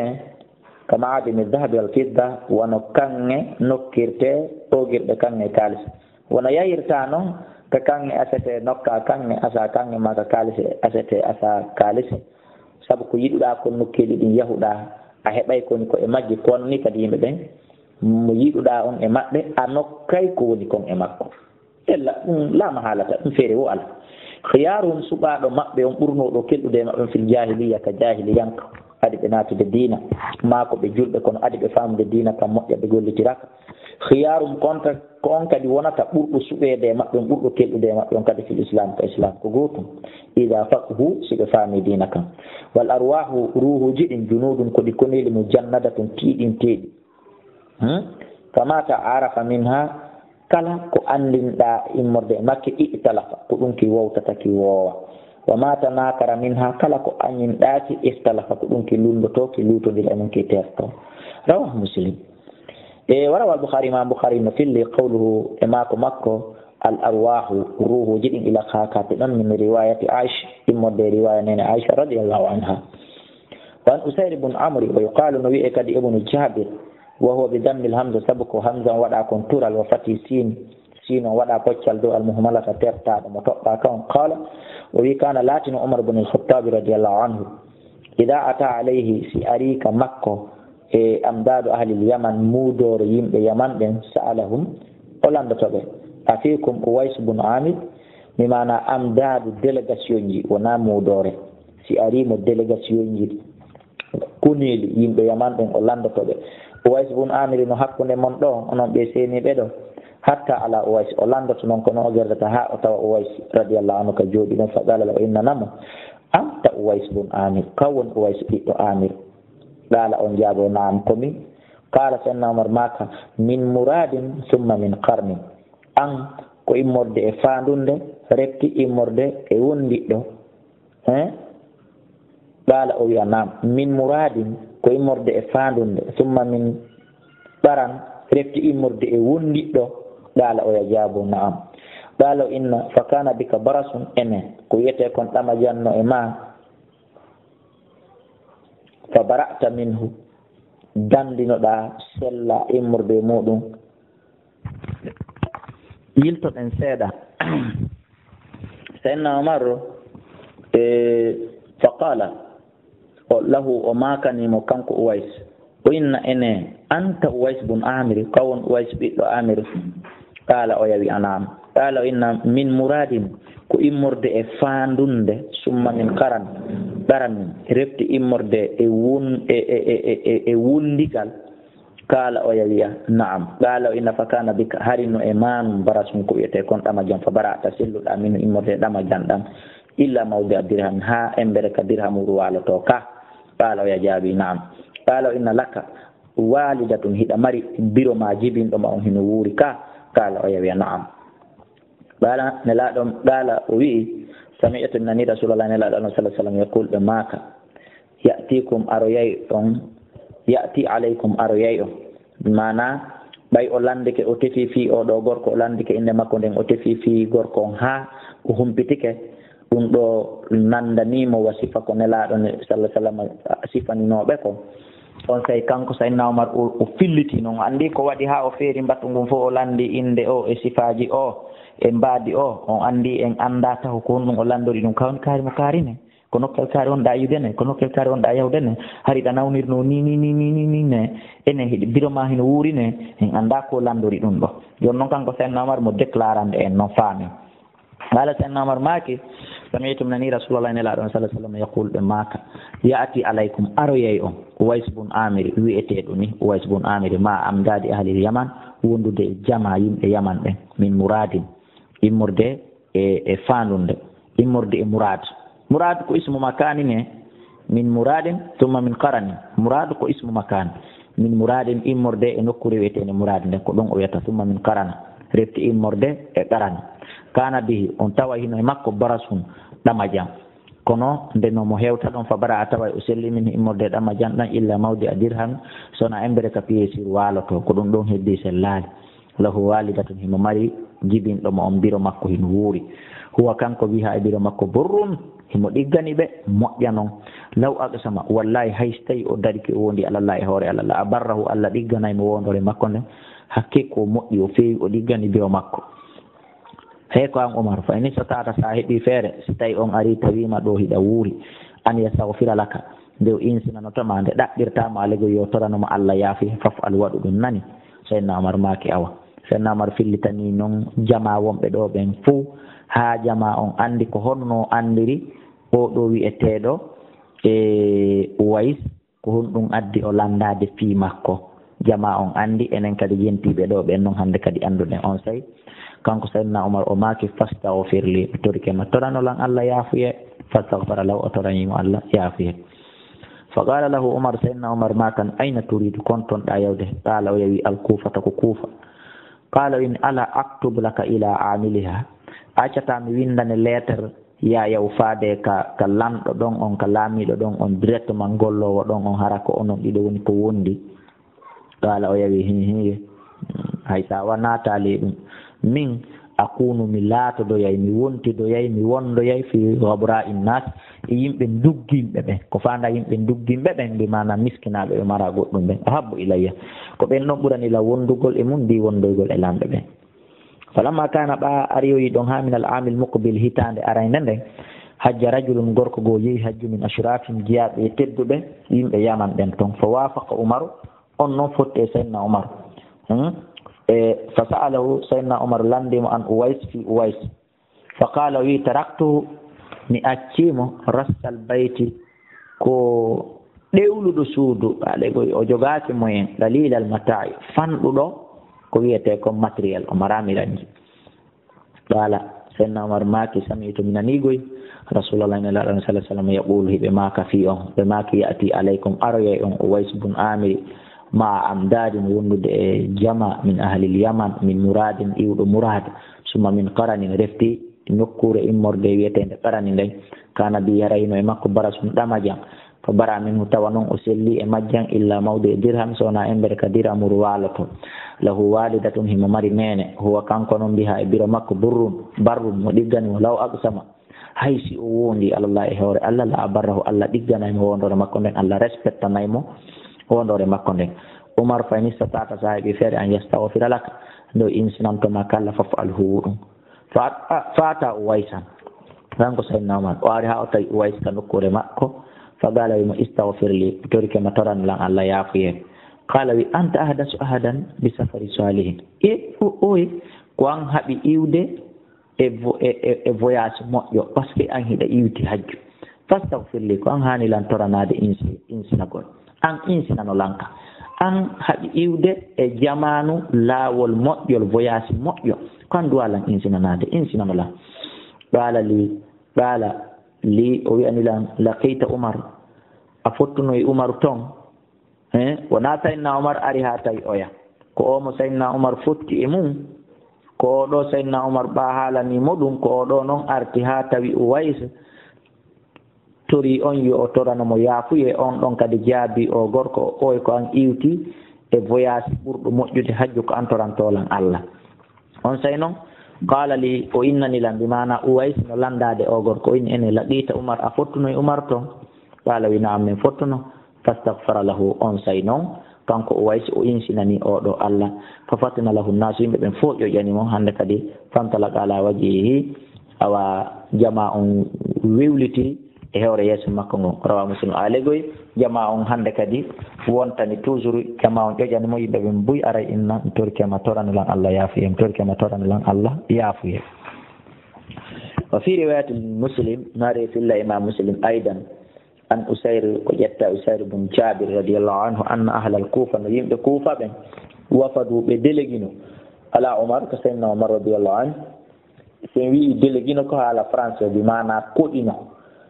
كمعادن الذهب والفضه ونكانه نكيرته اوغيرده كانه كالس wona yayirta noon ko kanŋe asete nokka kanŋe asa kanŋe maka kalise asete asa kalise sabu ko yiɗuɗa kon nokkeji ɗin yahuɗa a heɓay koni ko e majji kono ni kadi yimɓe ɓen mo yiɗuɗa on e maɓɓe a nokkay ko woni kon e makko ella ɗum lama haalata ɗum feere wo ala khiyarum suɓaɗo maɓɓe on ɓurnoɗo kelɗude e maɓɓe fil jahiliya ka jahiliyanka adi ɓe natude diina maako ɓe julɓe kono adi ɓe famude diina kam moƴƴa ɓe gollitiraka khiyarum konta ko on kadi wonata ɓurɗo suɓede e maɓɓe on ɓurɗo kelɗude e maɓɓe on kadi fil islam ko islam ko gotum ida faqhu siɓe faami diina kam wal arwahu ruhuji ɗin junudum ko ɗi koneli mo jannada ton tiiɗinteɗi famata arafa minha kala ko andinɗa immorde e makke italafa ko ɗum ki wowtata ki woowa wa mata nakara minha kala ko añinɗaki istalafa ko ɗum ki lundoto ki lutodira e mum ki terto rawah muslim e warawa al-bukhari ma bukhari no filli qawluhu e mako makko al arwahu ruhuji ɗin ila kakate ɗon min riwayati aicha immorde riwaya nene aicha radiallahu anha wa an usair ibn amri wa yuqalu no wi'e kadi ibnu jabir wa huwa bi dammil hamza sabu ko hamza on waɗa kon tural wa fati sin on waɗa poccal dow almuhmalata tertaɗo mo toɓɓa kan qala o wi kana latino umar ibn al-khattabi radiallahu anhu ida ata alayhi si arika makko e amdadu ahlil yaman muudoro yimɓe yaman ɓen sa'alahum o landotoɓe afikum uwais bun amir mi mana amdadu délégation ji wona muudore si arimo délégation ji kunili yimɓe yaman ɓen o landotoɓe uwais bun amir no hakkunde mon ɗo onon ɓe seniɓe ɗo hatta ala uwais o landoto noon kono o gerdata ha o tawa uwais radiallahu anhu ka jooɗi ɗon fa qala o innanamo anta uwais bun amir kawon uwais ɓiɗɗo amir qala on jaabo naam komi qala sanna umar maka min muradin summa min qarnin an ko immorde e fandunde repti immorde e wondiɗɗo qala o wiya naam min muradin ko immorde e fandunde summa min ɓaran repti immorde e wondiɗɗo qala o ya jaabo naam qala inna fa kana bika barasun ene ko wiyete kon ɗama janno e ma fa bara'ta minhu dandinoɗa sella immorde muɗum yiltoɗen seeɗa sayyidna umar fa qala o lahu o makanimo kanko uwais o inna ene anta uwais bun amir kawon uwais ɓiɗɗo amir qala o yawi anam qala o inna min muradin ko immorde e fandunde summa min qaran ɓaran refti immorde e wundigal qala o yawiya naam qala o inna fa kana bika harino e manum barasum ko wiyete kon ɗama jam fa barata selluɗa min immorde ɗama janɗam illa mawdi a dirham ha embere ka dirham ruwaloto ka qala o ya jaabi naam qala o inna laka walidatun hiɗa mari biro ma jibinɗoma on hino wuuri ka qala o yawiya naam qala nelaɗo qala o wi'i sami'tu nani rasulullah nelaɗo sallallahu alaihi wasallam yaqul ɓe maka ya'tikum aroyay on ya'ti alaykum aroyay on mana ɓay o landike o tefi fi oɗo gorko o landike inde makko nden o tefi fi gorko on ha o humpitike ɗum ɗo nandanimo wasifa ko nelaɗo sallallahu alaihi wasallam sifaninoɓe ko on say kanko sayyidna umar o filliti noon andi ko waɗi ha o feeri mbattu ngun fof o landi inde o e sifaji o e mbaadi o on andi en anda taw ko honɗum o landori ɗum kawni kaari mo kaarine ko nokkel kaari on ɗa yudene ko nokkel kaari on ɗa yawdene hari ɗa nawnirno ni ne enen hiɗi biro ma hino wuurine en anda ko landori ɗum ɗo joni noon kanko sayyidna umar mo déclarande en noon faami qala sayyidna umar maki sami'tum nani rasulullah nelaɗon sallallahu alaihi wasallam yaqul ɓe maka ya'ti alaykum aroyay on uwais bun amir wi'eteɗo ni uwais bun amir ma amdadi ahlil yaman wondude e jama yimɓe yaman ɓen min muradin immorde e fandunde immorde e murad ko ismu makani ne min muradin thumma min qarani murad ko ismu makani min muradin immorde e nokkure wiyetene murad nde ko ɗon o wiyata thumma min qarana refti immorde e qarani kana bihi on tawa hino e makko barasun ɗama jam kono ndeno mo hewta ɗon fa bara a tawa o sellimin immorde ɗama jam ɗan illa mawdi a dirham sona embere ka piesir waloto ko ɗum ɗon heddi sellali lahu walidatun himo mari jibinɗomo on biro makko hino wuuri huwa kanko wi ha e biro makko burrun himo ɗiggani ɓe moƴƴa noon law aqsama wallahi hay so tawi o dariki o wondi alallah e hoore alallah a barrahu allah ɗigganaymo wondore makko nden hakke ko moƴƴi o feewi o ɗiggani biro makko hey ko an Umar fa in istata'ta sa heɓi feere si tawi on ari tawima ɗo hiɗa wuuri an yastaghfira laka nde o insinanotoma nde ɗaɓɓirtama alego yo toranoma Allah yaafi faf al waɗu ɗum nani Seydina Umar maaki awa Seydina Umar fillitani noon jama wonɓe ɗo ɓen fuu ha jama on andi ko honno andiri o ɗo wi'eteɗo Uwais ko honɗum addi o landade fii makko jama on andi enen kadi yentiɓe ɗo ɓen noon hande kadi anduɗen on sey kanko Seydina Umar o maaki fastaghfirli ɓe torikema toranolan Allah yaafuye fastaghfara lahu o toranimo Allah yaafuye فقال له عمر سيدنا عمر ما كان أين تريد كنتم يوده قال ويوي الكوفة كوفة قال إن ألا أكتب لك إلى عاملها أجتا ويندن ليتر يا يوفاد كلام دون أن كلامي دون أن دريت من قولو ودون أن هركو أن يدوني كوندي قال ويوي هي هاي ساوا ناتالي من akunu mi laatodo yay mi wontido yay mi wondo yay fi ghabra innas yimɓe duggimɓe ɓen ko fanda yimɓe duggimɓe ɓen mbi mana miskinaɓe ɓe mara goɗɗum ɓen habbu ilayya ko ɓen noon ɓurani la wondugol e mum ndi wondoygol e lamɓe ɓen falamma kana ɓa ariyoyi ɗon ha min al amil muqbil hitande arayde nden hajja rajulum gorko goo yehi hajju min ashrafim jiyaɓe tedduɓe yimɓe yaman ɓen toon fo wafaqa umaru on noon fotti e seydna umaru فسأله سيدنا عمر لندم عن أويس في أويس فقال وي تركته مئتيمو رس البيت كو ديولو سودو على o jogaki moyen dalil al mata'i fandudo ko wiete ko material o maramiranji dala سيدنا عمر ماكي سمعت من نيغوي رسول الله صلى الله عليه وسلم يقول بما كفي بما يأتي عليكم أريا أويس بن عامر مع أمداد وند جمع من أهل اليمن من مراد إيود مراد ثم من قرن رفتي نكور إمور ديويتين قرن دي كان بيرين ومكو برس دمجان فبرع منه توانون أسلي إمجان إلا موضع درهم سونا إمبرك درهم روالته له والدة هم مرمين هو كان قنون بها إبير مكو بر مدقن ولو أقسم haysi o wondi Allah e hore Allah la barrahu Allah digganaymo wondore makko nden Allah respectanaymo wondore makko nden Umar fa ni satata sahibi fere an yastaghfira lak do insinantoma kala faf'alhu fata Uwaisan ranko sayyidina Umar o ari ha o tawi Uwais ka nokkure makko fa gala mo istaghfir li torike ma toran lan Allah yafiye qala wi anta ahdasu ahadan bi safari salihin oy ko an habi iwde e voyage moƴƴo par ce que an hiɗa iwti hajju fastaghfirli ko an hani lan toranade insinagol an insinano lanka an haɓi iwde e jamanu laawol moƴƴol voyage moƴƴo ko an duwalan insinanade insinano lan ɓaala li o wi'ani lan laqita Umar a fottunoy Umar ton wona sayyidina Umar ari ha tawi oya ko omo sayyidina Umar fotti e mum ko ɗo sayyidina Umar ɓa haalani moɗum ko ɗo noon arti ha tawi Uwais tori on yo o toranomo yaafuye on ɗon kadi jaabi o gorko oy ko an iwti e voyage ɓurɗo moƴƴude hajju ko an torantolan Allah on say noon qala li o innani lan bi mana Uwais no landade o gorko o inni ene laqita Umar a fottunoy Umar ton qala wi naam min fottuno fastaghfara lahu on say noon kanko Uwais o insinani oɗo Allah fa fatina lahu nasu yimɓe ɓen fof ƴoƴanimo hande kadi famtalaka ala wajihi awa jama on wewliti e hewre yeeso makko ngo rawa Muslim alegoy jama on hande kadi wontani toujours jama on ƴoƴanimo yimɓe ɓen buy aray inna torkema toranulan Allah yaafuye torkema toranulan Allah yaafuye wa fi riwayat Muslim nare filla imam Muslim aidan an Usayr ko ƴetta Usayr bun Jabir radiyallahu anhu anna ahla al-Kufa no yimɓe Kufa ɓen wafadu ɓe déléguino ala Umar ko sayyidina Umar radiyallahu anhu sen wi déléguino ko haala français bi mana koɗino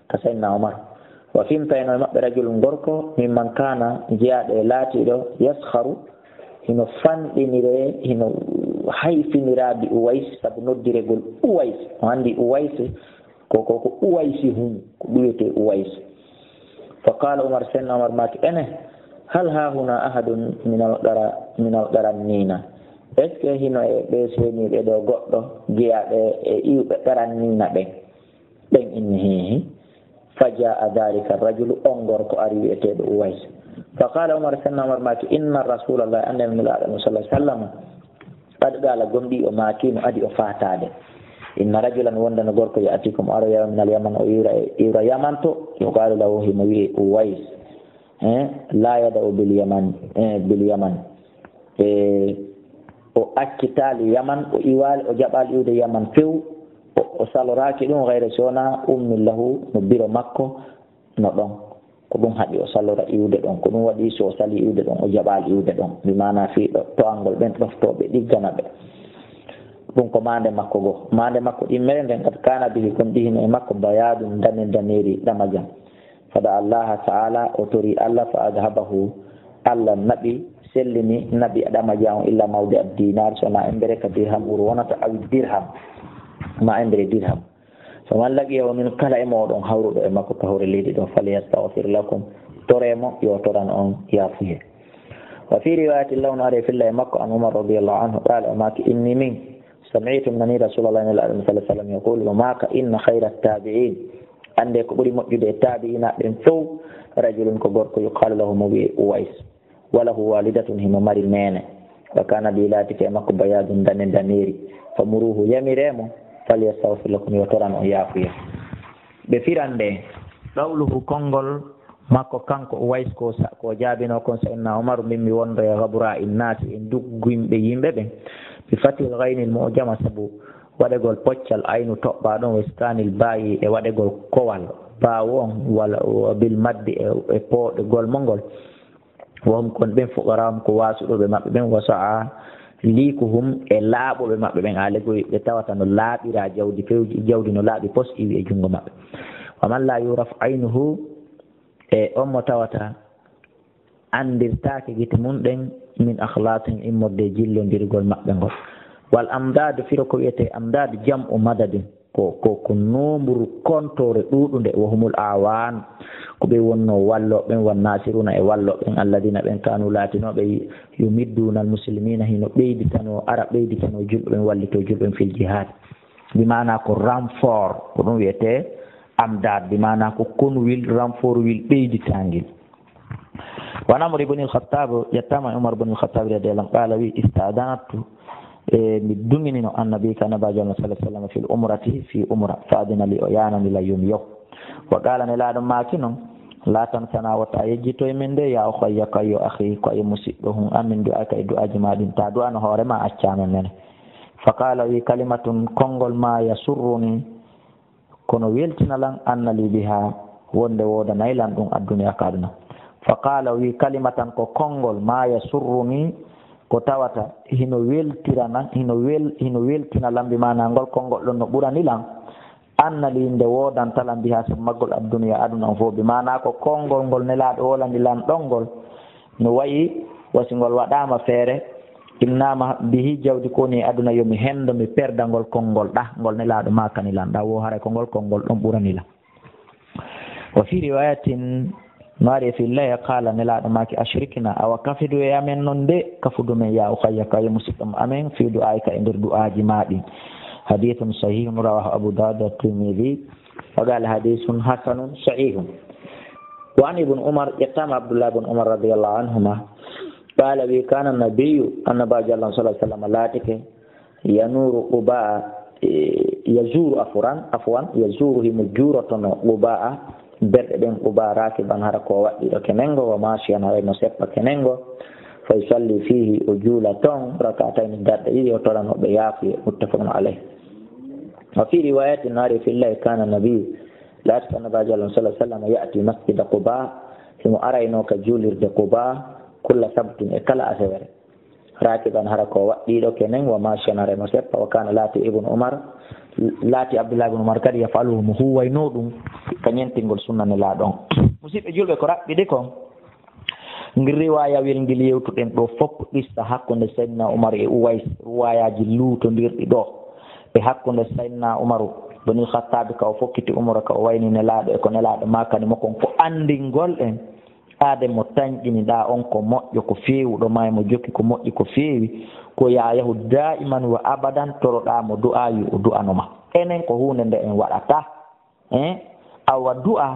ko sayyidina Umar wa fimtayno e maɓɓe rajulum gorko mimman kana jeyaɗo e laatiɗo yaskharu hino fanɗinire hino hayfinirabi Uwais sabu noddiregol Uwais o andi Uwais ko Uwaisi hum ko ɗuyete Uwais فقال عمر سيدنا عمر ماك أنا هل ها هنا أحد من القرنين est-ce que hino e ɓe seeniɓe ɗo goɗɗo jeyaɓe e iwɓe qarannina ɓen inni hehi فجاء ذلك الرجل أنظر كأري ويتيب أويس فقال عمر سيدنا عمر ماك إن رسول الله أن من الله صلى الله عليه وسلم قد قال قمدي وماكين أدي أفاتاد inna rajulan wondano gorko ya'tikum aroya min al yaman o iwra yaman to yuqalu lahu himo wiye Uwais la yada'u bil yaman o akkitali yaman o iwali o jaɓal iwde yaman few o saloraki ɗum gayre sona ummi lahu no biro makko no ɗon ko ɗum haɗi o salora iwde ɗon ko ɗum waɗi so o sali iwde ɗon o jaɓal iwde ɗon mi mana fiiɗo to angol ɓen ɗoftoɓe ɗiggana ɓe ɗum ko mande makko go mande makko ɗimmere nden kad kana bihi kon ɗihino e makko bayadum daneri ɗama jam fada Allah ta'ala o tori Allah fa adhabahu Allah naɓi sellini naɓi ɗama jam illa mawdi ad dinar sona embere ka dirham ɓuri wonata awi dirham ma embere dirham faman laqiyahu min kala e moɗon hawruɗo e makko ka hore leydi ɗon falyastaghfir lakum toremo yo toran on yafuye wa fi riwayati lawno are filla e makko an Umar radiyallahu anhu qala o maki inni min سمعت من رسول الله صلى الله عليه وسلم يقول وماك إن خير التابعين ande ko ɓuri moƴƴude tabi'ina ɓen fof rajulun ko gorko yuqalu lahu mo wiye Uwais walahu walidatun himo mari nene wa kana bi latike makko bayadun daneri famuruhu yamiremo falyastawfir lakum yo toran on yaafuya ɓe firande ɗawluhu konngol makko kanko Uwais ko jaabino kon sa inna Umaru mimmi wonde gabra innasi en duggimɓe yimɓe ɓen bi fatil ghaynil mu'jama sabu waɗegol poccal aynu toɓɓa ɗon weskanil baayi e waɗegol kowal baawo on wala bil maddi e pooɗegol mongol won kon ɓen fuqaram ko wasuɗoɓe maɓɓe ɓen wasa'a liikuhum e laaɓoɓe maɓɓe ɓen alegoy ɓe tawata no laaɓira jawdi fewji jawdi no laaɓi pos iwi e junngo maɓɓe waman la yuraf aynuhu e on mo tawata andirtaake gite mum ɗen min akhlaqin immorde jillondirgol maɓɓe ngol wal amdad firo ko wiyete amdad jam'u madadin ko nombre kontore ɗuɗunde wo humul awan ko ɓe wonno walloɓen wan nasiruna e walloɓen alladina ɓen kanu laatinoɓe yumidduna al muslimina hino ɓeyditano ara ɓeyditano julɓe ɓen wallito julɓen fil jihad bi mana ko renfort ko ɗum wiyete amdad bi mana ko konwil renfort wil ɓeyditangil وعن عمر بن الخطاب يتم عمر بن الخطاب رضي الله عنه قال وي استأذنت من دمن النبي كان باجا صلى الله عليه وسلم في الأمرة في أمرة فأذن لي أيانا إلى يوم وقال لا ما كنوا لا تنسنا وتأيجتوا من دي يا أخي يا أخي كي مسيبهم أمن دعاء دعاء جمال تدعو أن هورما أشام منه فقال وي كلمة كونغول ما يسرني كنو ويلتنا لن أن لي بها وند ودا نيلان دون الدنيا كادنا فقال وي كلمة كو كونغول ما يسرني ko tawata hino weltirana hino weltina lambi mana ngol kongol ɗon no ɓurani lan annali nde wodanta lambi ha so maggol adduniya aduna fo bi mana ko kongol ngol nelaɗo wolandi lan ɗongol no wayi wasingol waɗama feere innama bihi jawdi koni aduna yomi hendo mi perda ngol kongol ɗa ngol nelaɗo makani lan ɗa wo haray ko ngol kongol ɗon ɓurani lan wa fi riwayatin mari fi Allah qala nelaɗo maki ashrikna awa kafidu e amen non de kafudu men ya ukhayya kay musidɗum amen fi du'aika e nder du'aji maɗi hadithun sahihun rawahu Abu Dawud wa Tirmidhi wa qala hadithun hasanun sahihun wa an ibn Umar yatama Abdullah ibn Umar radiyallahu anhuma qala bi kana an-nabiyyu annaba sallallahu alaihi wasallam latike yanuru quba yazuru afwan yazuruhum juratan quba berɗe ɓen quba rakiban hara ko waɗɗiɗo kenengo wa masiyan harayno seppa kenengo fa yusalli fihi o juula ton rakatayni darɗe ɗiɗi o toranoɓe yaafuye muttafaqun alayh wa fi riwayatin nari fillahi kana nabiyu laati annabajo Allah sallallahu alaihi wasallam ya'ti masjida quba himo arayno ka juulirde quba kulla sabtin e kala asewere rakiban hara ko waɗɗiɗo kenen wa masiyan harayno seppa wa kana laati ibn Umar laati Abdullah ibn Umar kadi yafaluhu mo huwayno ɗum ka ñentingol sunnane laaɗon musidɓe julɓe ko raɓɓiɗi ko ngir riwayawel ngel yewtuɗen ɗo fof qissa hakkunde Sayyidina Umar e Uwais riwayaji luutondirɗi ɗo e hakkunde Sayyidina Umaru bani Khattabi ka o fokkiti umra ka o wayni nelaaɗo e ko nelaaɗo makani makon ko andingol en aade mo tañƴiniɗa on ko moƴƴo ko feewi ɗo ma mo jokki ko moƴƴi ko feewi ko yayahu daiman wa abadan toroɗamo du'ayi o du'anoma enen ko hunde nde en waɗata awa du'a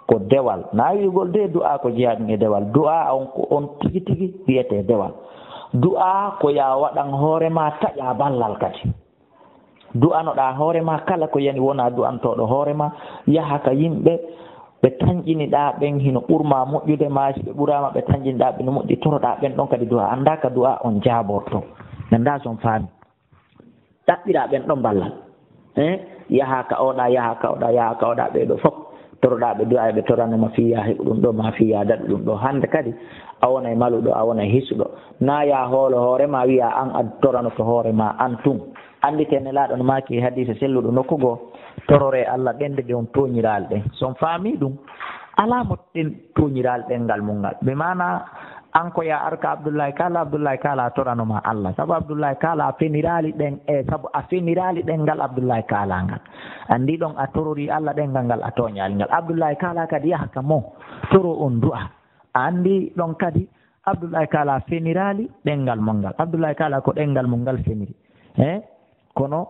ko dewal na wiigol de du'a ko jeyaɗum e dewal du'a on ko on tigi tigi wiyete dewal du'a ko ya waɗan hoorema taƴa ballal kadi du'anoɗa hoorema kala ko yani wona du'antoɗo hoorema yaha ka yimɓe ɓe tañƴiniɗa ɓen hino ɓurma moƴƴude ma si ɓe ɓurama ɓe tañƴiniɗa ɓe no moƴƴi toroɗa ɓen ɗon kadi du'a anda ka du'a on jaborto nanda son faami ɗaɓɓira ɓen ɗon ballal yaha ka oɗa yaha ka oɗa yaha ka oɗa ɓeɗo fof toroɗa ɓe du'a ɓe toranoma fiya heɓu ɗum ɗo ma fiya daɗu ɗum ɗo hande kadi a wonay maluɗo a wonay hisuɗo na ya hoolo hoorema wiya an a toranoto hoorema an tun andite nelaɗo no maki hadise selluɗo nokkugo torore Allah ɗende ɗe on toñiral ɗen son faami ɗum ala moɗɗen toñiral ɗengal mum ngal ɓe mana an ko ya arka Abdoullahi Kala toranoma Allah sabu Abdoullahi Kala a fenirali ɗen sabu a fenirali ɗengal Abdoullahi Kala ngal andi ɗon a torori Allah ɗengal ngal a toñali ngal Abdoullahi Kala kadi yaha ka mo toro on du'a andi ɗon kadi Abdoullahi Kala fenirali ɗengal mo ngal Abdoullahi Kala ko ɗengal mo ngal feniri kono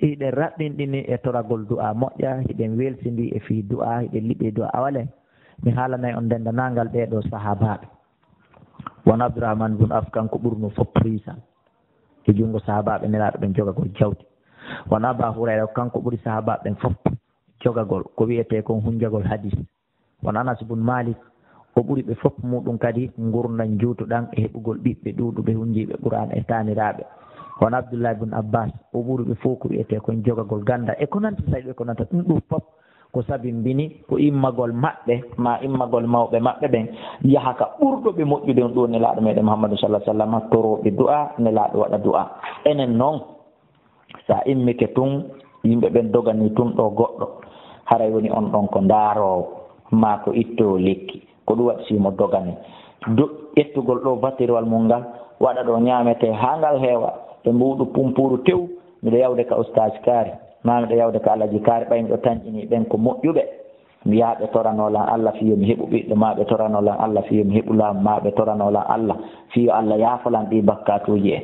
hiɗen raɓɓinɗini e toragol du'a moƴƴa hiɗen welsidi e fi du'a hiɗen liɓe du'a awale mi haalanay on dendanangal ɓeɗo sahabaɓe won Abdourahmane bun Af kanko ɓurno fof prisal e junngo sahabaɓe nelaɗo ɓen jogagol jawdi won Aba Hurayra kanko ɓuri sahabaɓe ɓen fof jogagol ko wiyete kon hunjagol hadis won Anas bun Malik o ɓuri ɓe fof muɗum kadi gurdan juutuɗan e heɓugol ɓiɓɓe ɗuɗuɓe hunjiɓe Qur'an e taniraɓe won Abdoullahi bun Abbas o ɓuri ɓe fof ko wiyete kon jogagol ganda e ko nanta saɗi ɓe ko nanta ɗum ɗum fof ko sabimbini ko immagol maɓɓe ma immagol mawɓe maɓɓe ɓen yaha ka ɓurɗo ɓe moƴƴude on ɗo nelaɗo meɗen Muhammadou sallah sallam toroɓe du'a nelaɗo waɗa du'a enen noon sa immike tun yimɓe ɓen dogani tun ɗo goɗɗo haray woni on ɗon ko ndarowo ma ko itto lekki ko ɗum waɗi simo dogani ƴettugol ɗo batirwal mum ngal waɗa ɗo ñamete ha ngal heewa ɓe mbuɗu pumpuru tew miɗo yawde ka oustage Kaari ma miɗo yawde ka Alaji Kaari ɓay miɗo tañƴini ɓen ko moƴƴuɓe mi yaha ɓe toranolan Allah fiyo mi heɓu ɓiɗɗo ma ɓe toranolan Allah fiyo mi heɓu laamu ma ɓe toranolan Allah fiyo Allah yaafolan ɗi bakkatuji en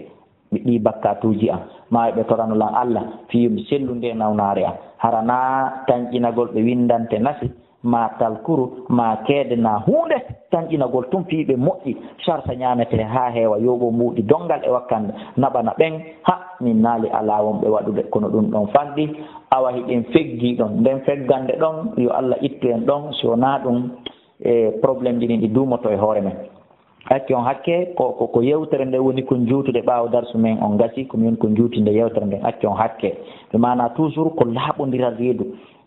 ɗi bakkatuji an ma ɓe toranolan Allah fiyo mi sellude e nawnare an harana tañƴinagol ɓe windante nasi ma talkuru ma keede na hunde tañƴinagol tun fiiɓe moƴƴi sarta ñamete ha heewa yoɓo mbuɗi dongal e wakkande naɓana ɓen ha min naali ala wonɓe waɗude kono ɗum ɗon fanɗi awa hiɗen feggi ɗon nden feggande ɗon yo Allah ittu en ɗon so wona ɗum e probléme ɗini ɗi dumoto e hoore men acci on hakke ko yewtere nde woni ko juutude ɓaawo darsu men on gasi komi woni ko juutinde yewtere nden acci on hakke ɓe mana toujours ko laaɓodira reedu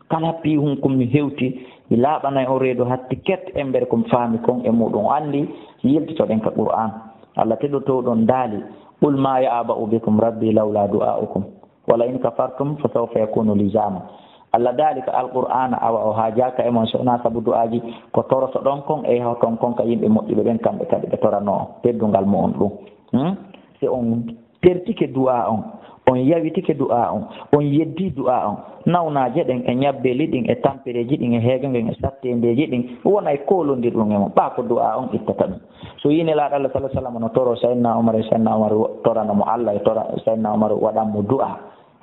kala pi hum komi hewti mi laaɓanay o reedu hatti ket embere komi faami kon e muɗum andi yiltitoɗen ka Qur'an Allah teɗotoɗon daali qul ma ya'ba'u bikum rabbi lawla du'a'ukum wala in kafartum fa sawfa yakunu lizama Allah daali ka alqur'ana awa o haajaka e mon sona sabu du'aji ko toroto ɗon kon e ton kon ka yimɓe moƴƴuɓe ɓen kamɓe kadi ɓe torano teddungal mo on ɗum si on tertike du'a on yawitike du'a on yeddi du'a on nawnaje ɗen e ñabbeli ɗin e tampereji ɗin e heegangen e sattendeji ɗin wonay kolondir ɗum e mon ɓa ko du'a on ittata ɗum so yinelaɗo Allah sallah sallam no toro sayyidina Umar e sayyidina Umar toranamo Allah e tora sayyidina Umar waɗanmo du'a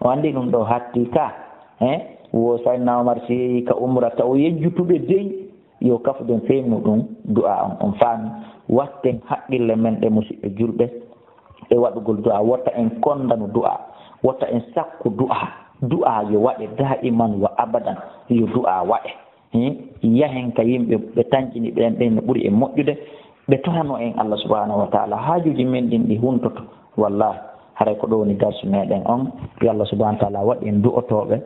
o andi ɗum ɗo hatti ka wo sayyidina Umar si yeehi ka umrata o yejjutuɓe dey yo kafuɗen feewnu ɗum du'a on faami watten haqqille men ɗe musidɓe julɓe e waɗugol du'a wotta en kondanu du'a wotta en sakku du'a yo waɗe da'iman wa abadan yo du'a waɗe yahen ka yimɓe ɓe tañƴini ɓen ɓen no ɓuri e moƴƴude ɓe torano en Allah subhanahu wa ta'ala haajuji men ɗin ɗi huntoto wallahi haray ko ɗo woni darsu meɗen on yo Allah subhanahu wa ta'ala waɗi en du'otoɓe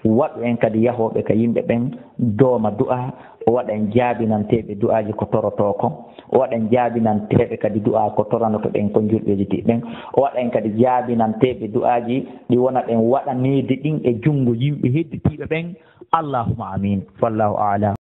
waɗu en kadi yahoɓe ka yimɓe ɓen dooma du'a o waɗa en jaabinanteɓe du'aji ko toroto kon o waɗa en jaabinanteɓe kadi du'a ko toranoto ɓen ko julɓeji tiɓɓen o waɗa en kadi jaabinanteɓe du'aji ɗi wona ɗen waɗanede ɗin e junngo yimɓe hedditiɓe ɓen allahumma amin wallahu a'lam.